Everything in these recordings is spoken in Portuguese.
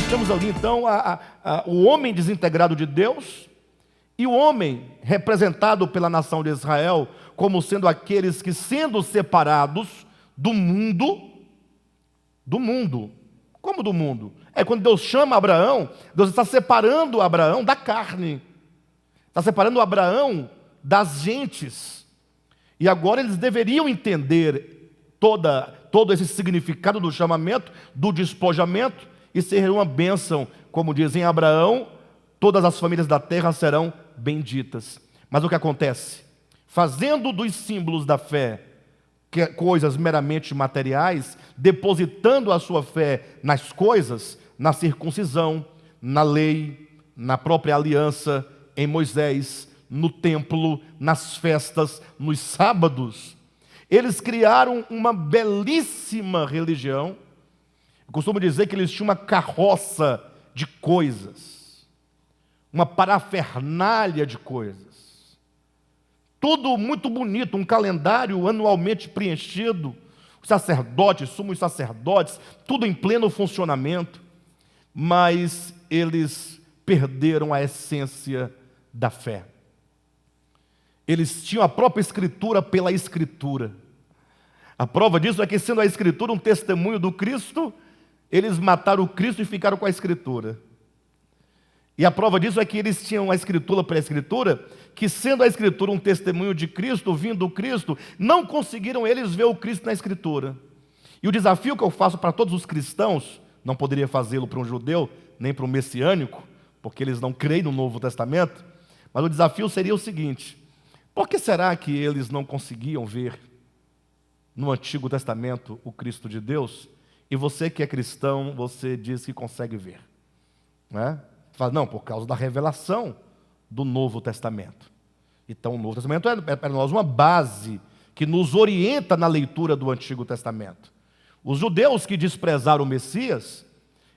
temos ali então o homem desintegrado de Deus e o homem representado pela nação de Israel como sendo aqueles que, sendo separados do mundo, como do mundo? Quando Deus chama Abraão, Deus está separando Abraão da carne, está separando Abraão das gentes, e agora eles deveriam entender todo esse significado do chamamento, do despojamento, e ser uma bênção, como dizem Abraão, todas as famílias da terra serão benditas. Mas o que acontece? Fazendo dos símbolos da fé coisas meramente materiais, depositando a sua fé nas coisas, na circuncisão, na lei, na própria aliança, em Moisés, no templo, nas festas, nos sábados, eles criaram uma belíssima religião. Eu costumo dizer que eles tinham uma carroça de coisas, uma parafernália de coisas, tudo muito bonito, um calendário anualmente preenchido, os sacerdotes, sumos sacerdotes, tudo em pleno funcionamento, mas eles perderam a essência da fé. Eles tinham a própria Escritura pela Escritura. A prova disso é que, sendo a Escritura um testemunho do Cristo, eles mataram o Cristo e ficaram com a Escritura. E a prova disso é que eles tinham a Escritura pela Escritura, que, sendo a Escritura um testemunho de Cristo, vindo do Cristo, não conseguiram eles ver o Cristo na Escritura. E o desafio que eu faço para todos os cristãos, não poderia fazê-lo para um judeu, nem para um messiânico, porque eles não creem no Novo Testamento, mas o desafio seria o seguinte: por que será que eles não conseguiam ver no Antigo Testamento o Cristo de Deus? E você que é cristão, você diz que consegue ver, né? Fala, não, por causa da revelação do Novo Testamento. Então o Novo Testamento é para nós uma base que nos orienta na leitura do Antigo Testamento. Os judeus que desprezaram o Messias,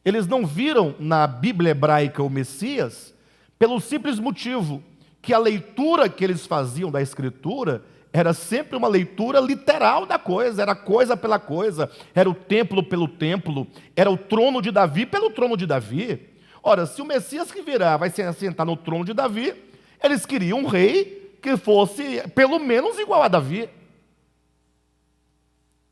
eles não viram na Bíblia hebraica o Messias pelo simples motivo que a leitura que eles faziam da Escritura era sempre uma leitura literal da coisa, era coisa pela coisa, era o templo pelo templo, era o trono de Davi pelo trono de Davi. Ora, se o Messias que virá vai se assentar no trono de Davi, eles queriam um rei que fosse pelo menos igual a Davi,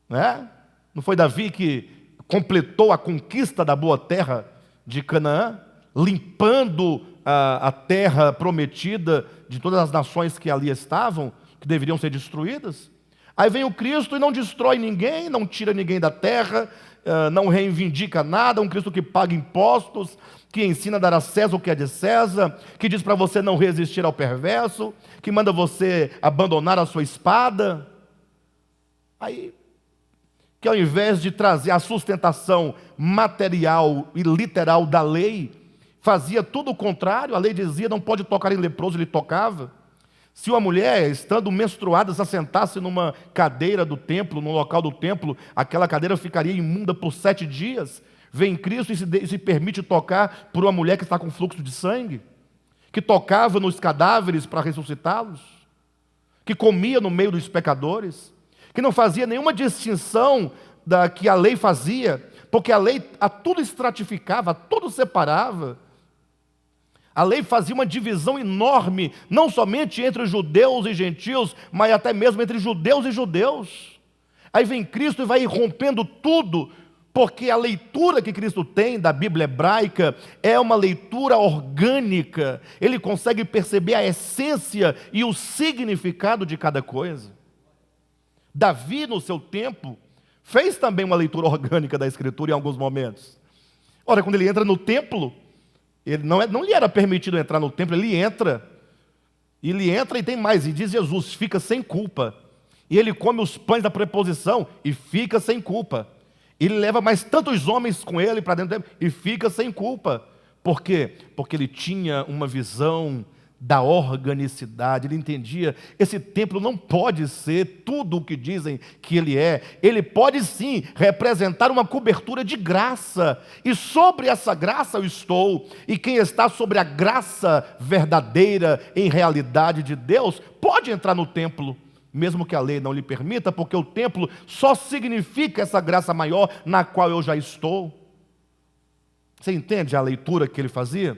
né? Não foi Davi que completou a conquista da boa terra de Canaã, limpando a terra prometida de todas as nações que ali estavam, que deveriam ser destruídas? Aí vem o Cristo e não destrói ninguém, não tira ninguém da terra, não reivindica nada, um Cristo que paga impostos, que ensina a dar a César o que é de César, que diz para você não resistir ao perverso, que manda você abandonar a sua espada. Aí, que ao invés de trazer a sustentação material e literal da lei, fazia tudo o contrário. A lei dizia, não pode tocar em leproso, ele tocava. Se uma mulher, estando menstruada, se assentasse numa cadeira do templo, no local do templo, aquela cadeira ficaria imunda por 7 dias. Vem Cristo e se permite tocar por uma mulher que está com fluxo de sangue, que tocava nos cadáveres para ressuscitá-los, que comia no meio dos pecadores, que não fazia nenhuma distinção da que a lei fazia, porque a lei a tudo estratificava, a tudo separava. A lei fazia uma divisão enorme, não somente entre judeus e gentios, mas até mesmo entre judeus e judeus. Aí vem Cristo e vai rompendo tudo, porque a leitura que Cristo tem da Bíblia hebraica é uma leitura orgânica. Ele consegue perceber a essência e o significado de cada coisa. Davi, no seu tempo, fez também uma leitura orgânica da Escritura em alguns momentos. Ora, quando ele entra no templo, ele não lhe era permitido entrar no templo, ele entra e tem mais, e diz Jesus, fica sem culpa. E ele come os pães da preposição e fica sem culpa. Ele leva mais tantos homens com ele para dentro do templo e fica sem culpa. Por quê? Porque ele tinha uma visão da organicidade, ele entendia, esse templo não pode ser tudo o que dizem que ele é, ele pode sim representar uma cobertura de graça, e sobre essa graça eu estou, e quem está sobre a graça verdadeira, em realidade de Deus, pode entrar no templo, mesmo que a lei não lhe permita, porque o templo só significa essa graça maior na qual eu já estou. Você entende a leitura que ele fazia?